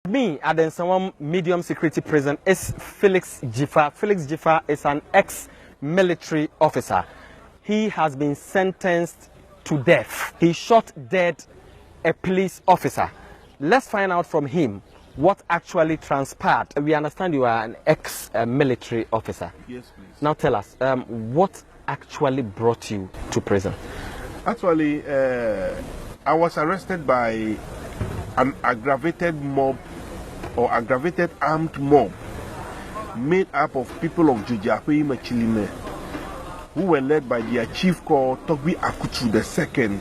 Me at the Nsawam medium security prison is Felix Jifa. Felix Jifa is an ex-military officer. He has been sentenced to death. He shot dead a police officer. Let's find out from him what actually transpired. We understand you are an ex-military officer. Yes, please. Now tell us, what actually brought you to prison? Actually, I was arrested by an aggravated mob or aggravated armed mob made up of people of Jujahui Machilime, who were led by their chief called Twi II,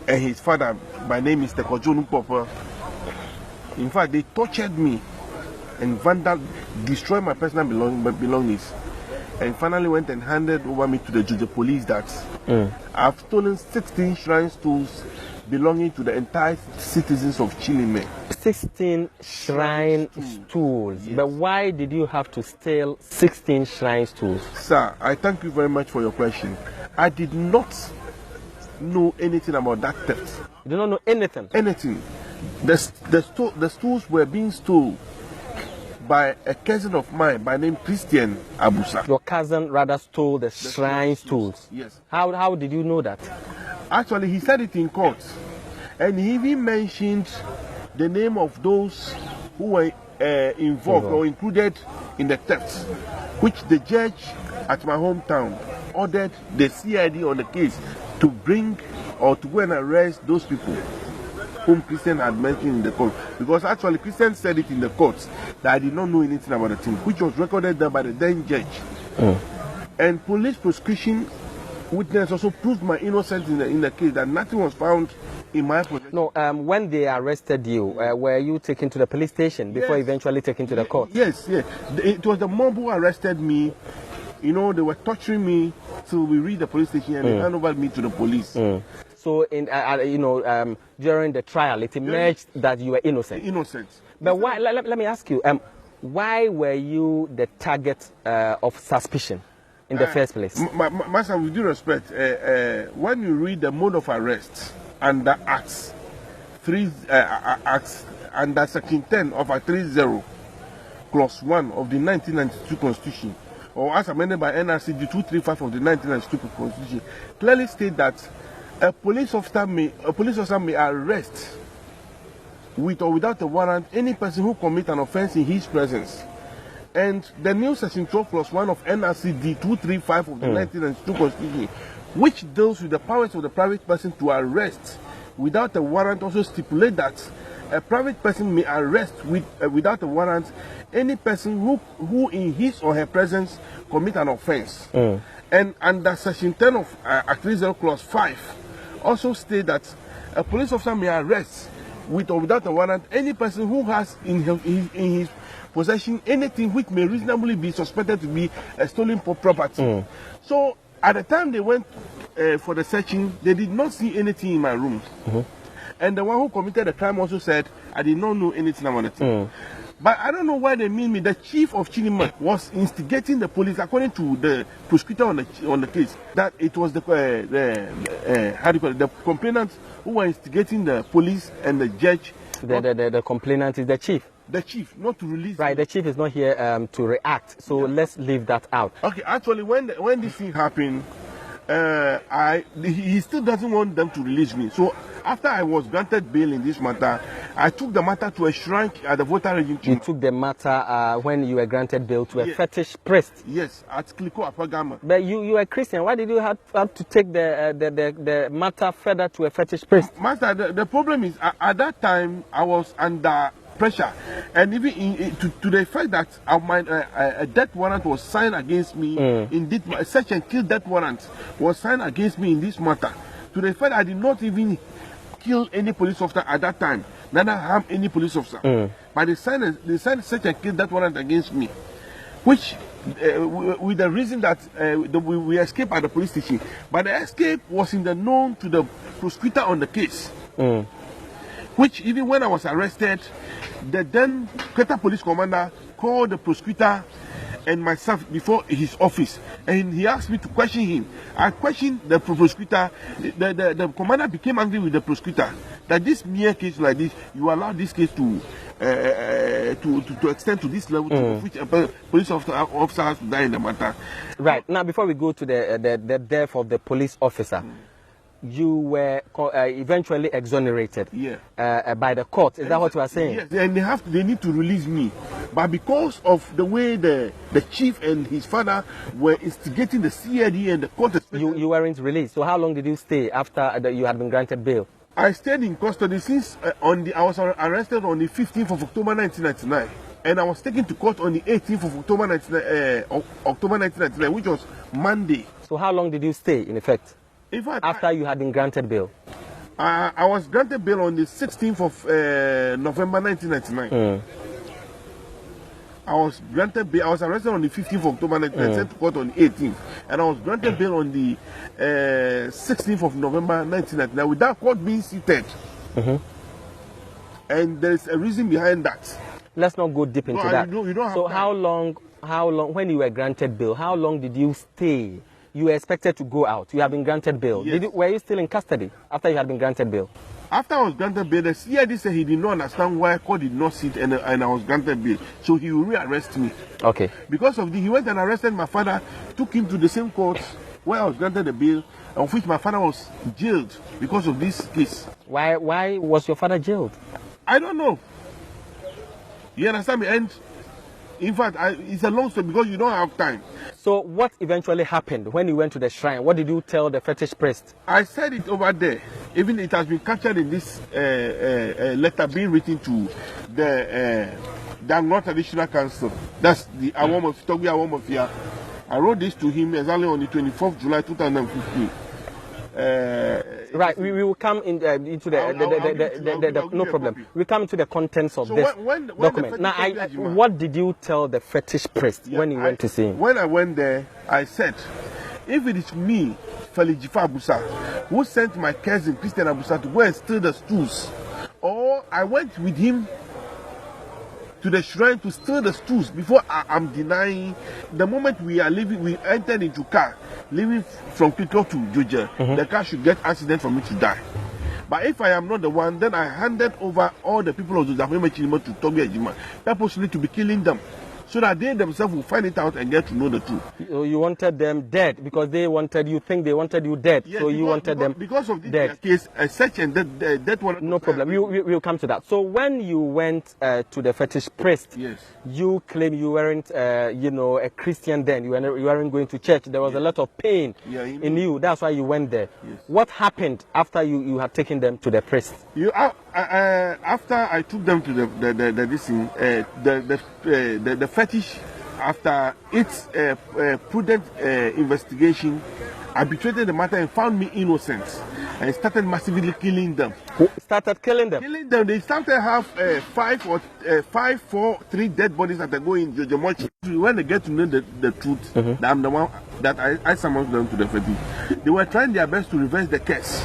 and his father by name is Tekojonu Papa. In fact, they tortured me and destroyed my personal belongings, and finally went and handed over me to the Juja police that I've stolen 16 shrine stools belonging to the entire citizens of Chilime. 16 shrine stools. Yes. But why did you have to steal 16 shrine stools? Sir, I thank you very much for your question. I did not know anything about that theft. You do not know anything? Anything. The stools were being stolen by a cousin of mine by name Christian Abusa. Your cousin rather stole the shrine stools? Yes. How did you know that? Actually, he said it in court. And he even mentioned the name of those who were involved or included in the theft, which the judge at my hometown ordered the CID on the case to bring or to go and arrest those people whom Christian had mentioned in the court. Because actually Christian said it in the court that I did not know anything about the thing, which was recorded there by the then judge. And police prosecution witness also proved my innocence in the case, that nothing was found in my possession. No, when they arrested you, were you taken to the police station before eventually taken to the court? Yes, yes. It was the mob who arrested me. You know, they were torturing me till we reached the police station and they handed over me to the police. So, during the trial, it emerged that you were innocent. Innocent. But why? Let me ask you, why were you the target of suspicion in the first place? Master, with due respect, when you read the mode of arrest under Acts under Section 10 of Act 30, Clause 1 of the 1992 Constitution, or as amended by NRC 235 of the 1992 Constitution, clearly state that a police officer may arrest with or without a warrant any person who commits an offense in his presence. And the new Section 12 plus 1 of NRC 235 of the 1992 Constitution, which deals with the powers of the private person to arrest without a warrant, also stipulate that a private person may arrest without a warrant any person who in his or her presence commit an offense. And under Section 10 of Act 30 Clause 5 also state that a police officer may arrest with or without a warrant any person who has in his possession anything which may reasonably be suspected to be a stolen property. So at the time they went for the searching, they did not see anything in my room. And the one who committed the crime also said, I did not know anything about it. But I don't know why they mean me. The chief of Chilima was instigating the police, according to the prosecutor on the case, that it was the complainant who were instigating the police and the judge. The complainant is the chief. The chief, not to release. Right, the chief is not here to react. So let's leave that out. Okay, actually, when this thing happened, he still doesn't want them to release me. So after I was granted bail in this matter, I took the matter to a shrine at the voter registry. You took the matter when you were granted bail to a fetish priest? Yes, at Kliko Apagama. But you are a Christian. Why did you have to take the matter further to a fetish priest? Master, the problem is, at that time, I was under pressure, and even to the fact that a death warrant was signed against me, indeed, a search and kill death warrant was signed against me in this matter, to the fact I did not even kill any police officer at that time, neither harm any police officer. But they signed search and kill death warrant against me, which with the reason that we escaped at the police station. But the escape was in the known to the prosecutor on the case. Which even when I was arrested, the then Quetta police commander called the prosecutor and myself before his office, and he asked me to question him. I questioned the prosecutor. The commander became angry with the prosecutor that this mere case like this, you allow this case to to extend to this level, to which a police officer has to die in the matter. Right. Now, before we go to the death of the police officer, you were eventually exonerated by the court. Is that what you are saying? Yes, and they need to release me. But because of the way the chief and his father were instigating the CID and the court... You weren't released. So how long did you stay after you had been granted bail? I stayed in custody since I was arrested on the 15th of October 1999. And I was taken to court on the 18th of October 1999, which was Monday. So how long did you stay, in effect? In fact, after you had been granted bail? I was granted bail on the 16th of November 1999. I was granted bail. I was arrested on the 15th of October 1999, sent to court on the 18th. And I was granted bail on the 16th of November 1999 without court being seated. And there is a reason behind that. Let's not go deep into that. You don't have so time. how long, when you were granted bail, how long did you stay? You were expected to go out. You have been granted bail. Yes. Were you still in custody after you had been granted bail? After I was granted bail, the CID said he did not understand why court did not sit and I was granted bail. So he will rearrest me. Okay. Because of he went and arrested my father, took him to the same court where I was granted the bail, of which my father was jailed because of this case. Why was your father jailed? I don't know. You understand me? And in fact, it's a long story because you don't have time. So what eventually happened when you went to the shrine? What did you tell the fetish priest? I said it over there. Even it has been captured in this letter being written to the Ghanaian Traditional Council. That's the Awam of Togi Awam of Fia. I wrote this to him exactly on the 24th July 2015. Right, we will come into the no problem. We come to the contents of this document. Now, what did you tell the fetish priest when you went to see him? When I went there, I said, if it is me, Felix Jifa Abusa, who sent my cousin Christian Abusa to go and steal the stools, or I went with him to the shrine to steal the stools before I'm denying. The moment we are leaving, we entered into car, leaving from Kito to Georgia, the car should get accident for me to die. But if I am not the one, then I handed over all the people of Zafeme Chilimo to Togi Ejima, purposely to be killing them, so that they themselves will find it out and get to know the truth. You wanted them dead because they wanted you dead. Yes, so you wanted them because of this dead. Case, such and that one. No problem. We'll come to that. So when you went to the fetish priest, yes, you claim you weren't, a Christian then. You weren't going to church. There was a lot of pain in you. That's why you went there. Yes. What happened after you had taken them to the priest? After I took them to the fetish, after its prudent investigation, arbitrated the matter and found me innocent and started massively killing them. Who started killing them? Killing them. They started to have 3 dead bodies that are going in Jojomochi. When they get to know the truth, that I'm the one that I summoned them to the fetish. They were trying their best to reverse the curse.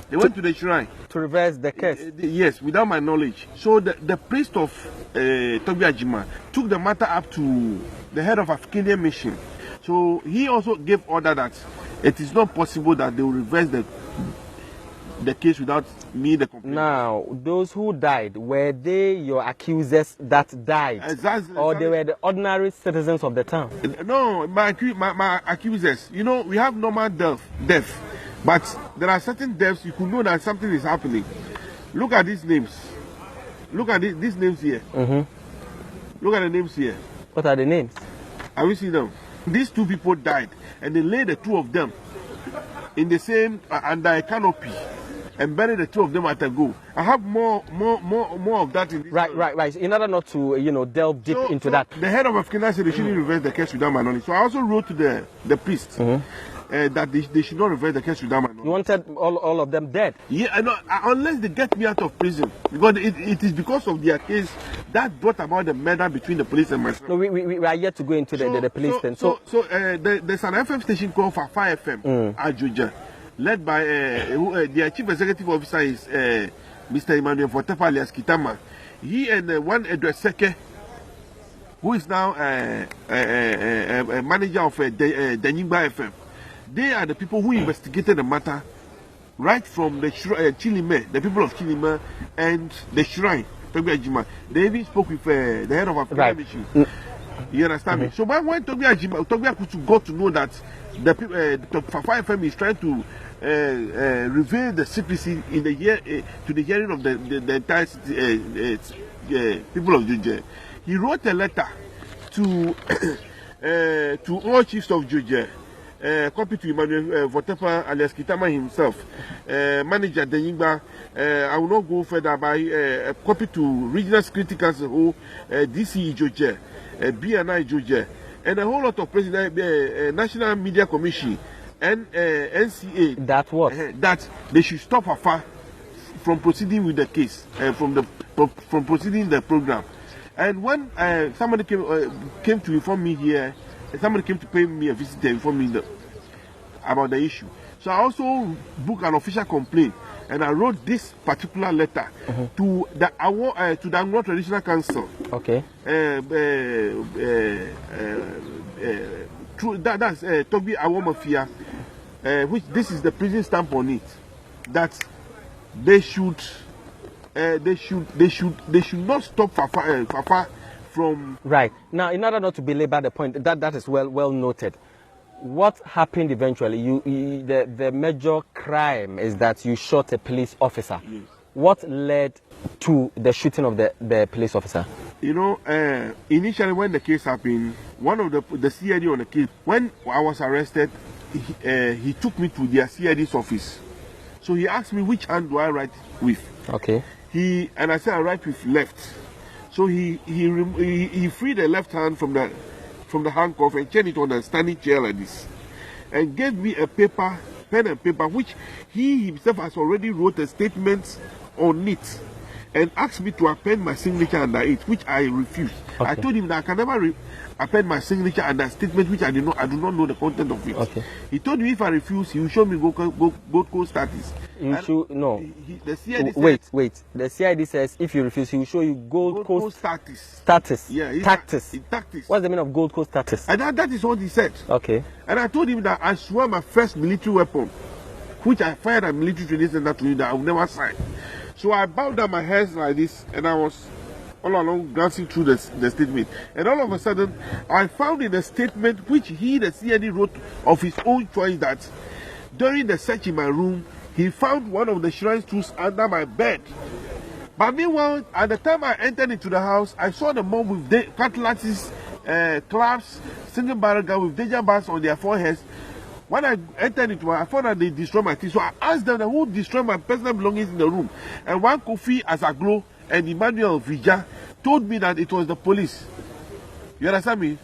They went to the shrine. To reverse the curse? Yes, without my knowledge. So the priest of Togi Ajima took the matter up to the head of African mission. So he also gave order that it is not possible that they will reverse the case without me, the complaint. Now, those who died, were they your accusers that died? Exactly. Or they were the ordinary citizens of the town? No, my accusers. You know, we have normal death. But there are certain deaths you could know that something is happening. Look at these names. Look at these names here. Look at the names here. What are the names? Have you seen them? These 2 people died, and they laid the 2 of them in the same under a canopy and buried the 2 of them at a go. I have more of that in this. Right. In order not to delve deep into that. The head of African said they shouldn't reverse the case without my knowledge. So I also wrote to the priest. That they should not reverse the case without my knowledge. You wanted all of them dead? Yeah, I know, unless they get me out of prison. Because it is because of their case that brought about the murder between the police and myself. No, we are yet to go into the police then. So there's an FM station called Fafa FM at Georgia, led by their chief executive officer is Mr. Emmanuel Fotepa alias Kitama. He and one Edward Seke, who is now a manager of Denyingba FM. They are the people who investigated the matter right from the Chilime, the people of Chilime, and the shrine Toby Ajima. They even spoke with the head of our mission. You understand me? So when Toby Ajima got to know that the Fafa FM is trying to reveal the secrecy in the year to the hearing of the entire people of Georgia, he wrote a letter to all chiefs of Georgia, copy to Emmanuel Votepa alias Kitama himself, manager Denyingba. I will not go further by copy to Regional Security Council, DC Georgia, BNI Georgia, and a whole lot of president, National Media Commission, and NCA. That what? That they should stop Fafa from proceeding with the case, from proceeding the program. And when somebody came to inform me here, somebody came to pay me a visit to inform me about the issue. So I also booked an official complaint, and I wrote this particular letter to the Anglo Traditional Council. Okay. That's Toby Awomafia, which this is the prison stamp on it, that they should not stop Fafa from. Right. Now, in order not to belabor the point, that is well noted. What happened eventually? The major crime is that you shot a police officer. Yes. What led to the shooting of the police officer? You know, initially when the case happened, one of the CID on the case, when I was arrested, he took me to their CID's office. So he asked me which hand do I write with. Okay. And I said I write with left. So he freed the left hand from the handcuff and turned it on a standing chair like this, and gave me a paper, pen and paper, which he himself has already wrote a statement on it, and asked me to append my signature under it, which I refused. Okay. I told him that I can never append my signature under a statement which I do not know the content of it. Okay. He told me if I refuse, he will show me Gold Coast status. No. The CID wait. The CID says if you refuse, he will show you Gold Coast status. Yeah, tactics. Tactics. What's the meaning of Gold Coast status? And that is what he said. Okay. And I told him that I swear my first military weapon, which I fired at military training center to him, that I will never sign. So I bowed down my head like this, and I was all along glancing through the statement. And all of a sudden, I found in the statement which the CID wrote of his own choice, that during the search in my room, he found one of the shrine tools under my bed. But meanwhile, at the time I entered into the house, I saw the mom with cutlasses, clubs, single barrel gun with danger bars on their foreheads. When I entered into I found that they destroyed my things. So I asked them who destroyed my personal belongings in the room. And one Kofi Asaglo and Emmanuel Vija told me that it was the police. You understand me?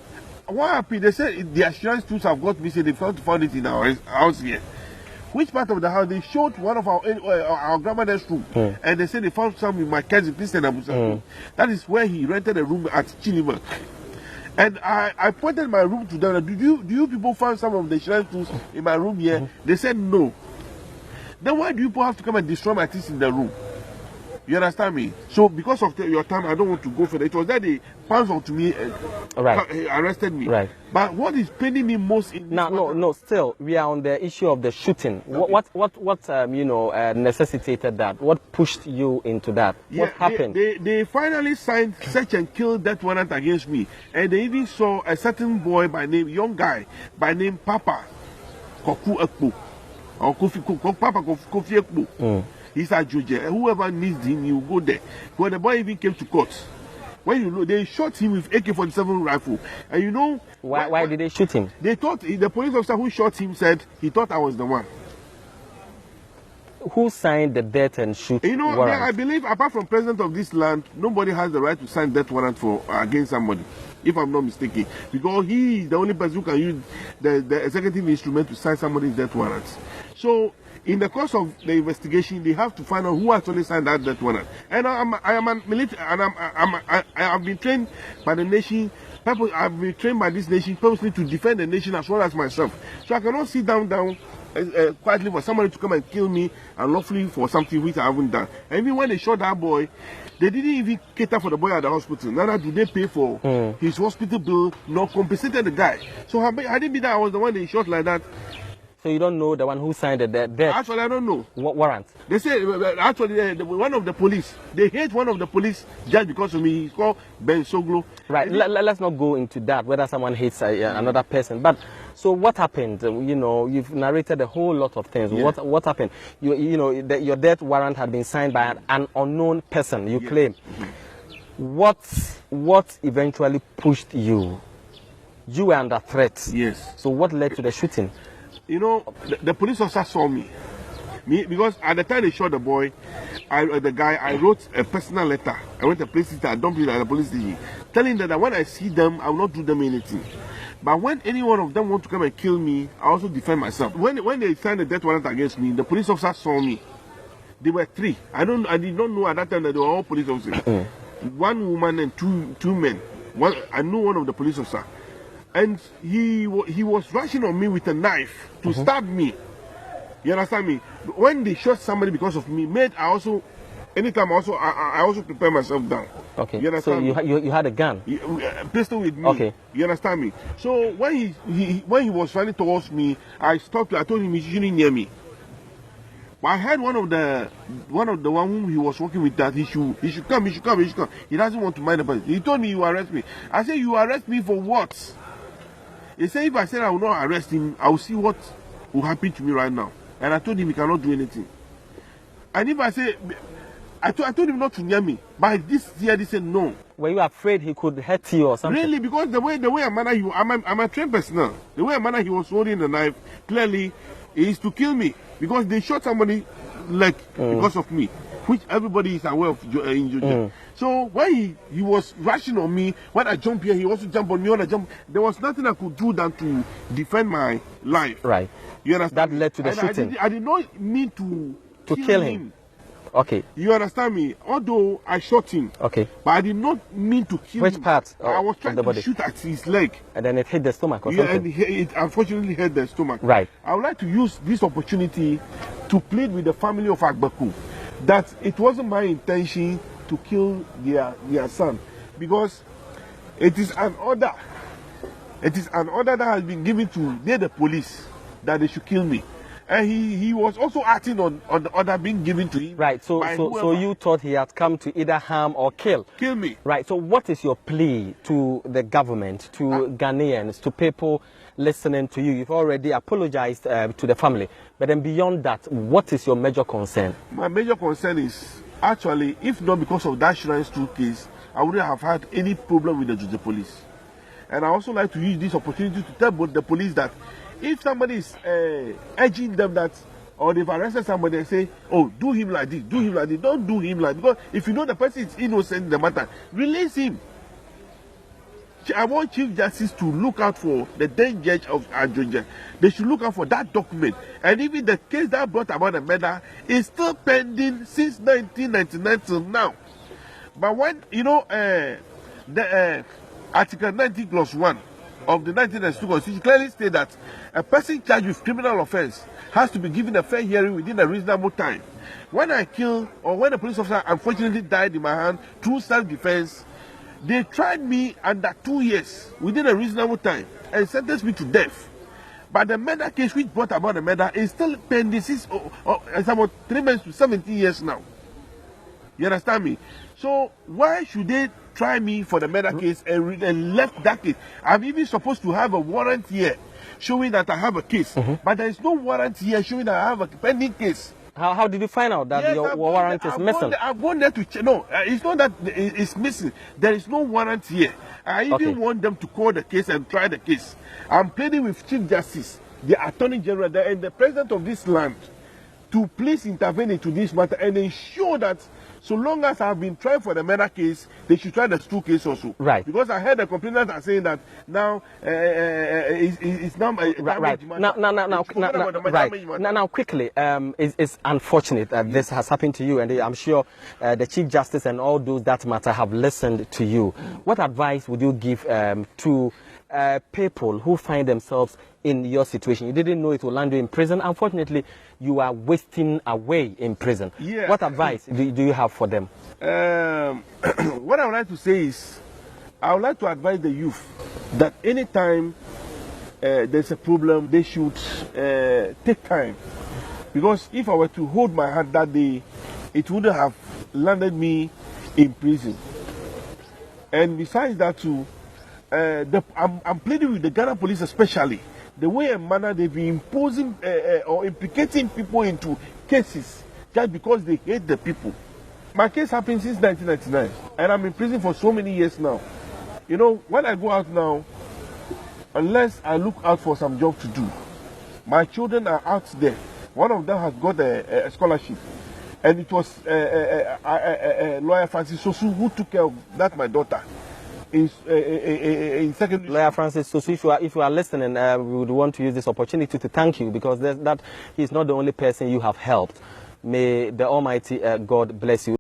What happened? They said the assurance tools have got missing. They found it in our house here. Which part of the house? They showed one of our grandmother's room, and they said they found some in my cousin Christian Abusa. That is where he rented a room at Chilima. And I pointed my room to them. Do you people find some of the shrine tools in my room here? They said no. Then why do you people have to come and destroy my things in the room? You understand me? So because of your time, I don't want to go further. It was that they pounced onto me and arrested me. Right. But what is paining me most in no. Still, we are on the issue of the shooting. Okay. What necessitated that? What pushed you into that? Yeah, what happened? They finally signed search and kill death warrant against me, and they even saw a certain boy young guy by name Papa Koku Ekpo or Papa Kofi Ekpo. He's a judge. Whoever needs him, he will go there. But the boy even came to court. When you know, they shot him with AK-47 rifle. And you know why did they shoot him? They thought the police officer who shot him said he thought I was the one. Who signed the death and shoot warrant? I believe apart from president of this land, nobody has the right to sign death warrant against somebody, if I'm not mistaken, because he is the only person who can use the executive instrument to sign somebody's death warrants. So in the course of the investigation, they have to find out who actually signed that death warrant. And I am a military, and I have been trained by the nation. I've been trained by this nation purposely to defend the nation as well as myself. So I cannot sit down quietly for somebody to come and kill me unlawfully for something which I haven't done. And even when they shot that boy, they didn't even cater for the boy at the hospital. Neither did they pay for his hospital bill, nor compensated the guy. So had it been that I was the one they shot like that, So you don't know the one who signed the death? Actually, I don't know. Warrant? They say, actually, one of the police, they hate one of the police just because of me. He's called Ben Soglo. Right, let's not go into that, whether someone hates another person. But so what happened? You know, you've narrated a whole lot of things. Yeah. What happened? You know, your death warrant had been signed by an unknown person, you claim. What eventually pushed you? You were under threat. Yes. So what led to the shooting? You know, the police officer saw me. Because at the time they shot the boy, I wrote a personal letter. I went to a police station, I dumped it at the police station, telling them that when I see them, I will not do them anything. But when any one of them want to come and kill me, I also defend myself. When they signed the death warrant against me, the police officer saw me. There were 3. I did not know at that time that they were all police officers. 1 woman and two men. I knew one of the police officers. And he was rushing on me with a knife to stab me. You understand me? When they shot somebody because of me, I also prepare myself down. Okay. You understand? So you had a gun? Pistol with me. Okay. You understand me? So when he was running towards me, I stopped. I told him he shouldn't near me. But I heard one of the one whom he was working with that he should come. He doesn't want to mind the person. He told me, you arrest me. I said, you arrest me for what? He said, if I said I will not arrest him, I will see what will happen to me right now. And I told him he cannot do anything. And if I say, I told him not to near me, but this year they said no. Were you afraid he could hurt you or something? Really, because the way I'm a trained person. The way he was holding the knife, clearly, is to kill me. Because they shot somebody leg because of me, which everybody is aware of in Georgia. So when he was rushing on me, when I jump here, he also jumped on me. When I jump, there was nothing I could do than to defend my life. Right. You understand? That led to the shooting. I did not mean to kill him. Okay. You understand me? Although I shot him. Okay. But I did not mean to kill him. Which part? I was trying to shoot at his leg. And then it hit the stomach or something? And it unfortunately hit the stomach. Right. I would like to use this opportunity to plead with the family of Agbaku that it wasn't my intention to kill their son, because it is an order. It is an order that has been given to the police that they should kill me. And he was also acting on the order being given to him. Right, so you thought he had come to either harm or kill? Kill me. Right, so what is your plea to the government, to Ghanaians, to people listening to you? You've already apologized to the family. But then beyond that, what is your major concern? My major concern is, actually, if not because of that Shrine Stool case, I wouldn't have had any problem with the Georgia police. And I also like to use this opportunity to tell both the police that if somebody is urging them that, or they've arrested somebody and say, oh, do him like this, don't do him like this. Because if you know the person is innocent in the matter, release him. I want Chief Justice to look out for the then judge of Georgia. They should look out for that document. And even the case that brought about the murder is still pending since 1999 till now. But when, you know, the Article 90+1 of the 1992 Constitution clearly states that a person charged with criminal offense has to be given a fair hearing within a reasonable time. When I killed, or when a police officer unfortunately died in my hand through self-defense, they tried me under 2 years within a reasonable time and sentenced me to death. But the murder case which brought about the murder is still pending since it's about 3 months to 17 years now. You understand me? So why should they try me for the murder case and left that case? I'm even supposed to have a warrant here showing that I have a case. But there is no warrant here showing that I have a pending case. How did you find out that your warrant is missing? I've gone there to check. No, it's not that it's missing. There is no warrant here. I even want them to call the case and try the case. I'm pleading with Chief Justice, the Attorney General, and the President of this land to please intervene into this matter and ensure that so long as I've been trying for the murder case, they should try the Stool case also. Right. Because I heard the complainants are saying that now it's now right. Now, quickly, it's unfortunate that this has happened to you, and I'm sure the Chief Justice and all those that matter have listened to you. What advice would you give to people who find themselves in your situation? You didn't know it will land you in prison. Unfortunately, you are wasting away in prison. Yeah. What advice do you have for them? What I would like to say is, I would like to advise the youth that anytime there's a problem, they should take time, because if I were to hold my hand that day, it would have landed me in prison. And besides that too, I'm pleading with the Ghana police especially, the way and manner they've been imposing or implicating people into cases just because they hate the people. My case happened since 1999, and I'm in prison for so many years now. You know, when I go out now, unless I look out for some job to do, my children are out there. One of them has got a scholarship, and it was lawyer Francis Sosu who took care of that, my daughter. In secondary Lawyer Francis Sosu, if you are listening, we would want to use this opportunity to thank you, because that he's not the only person you have helped. May the Almighty God bless you.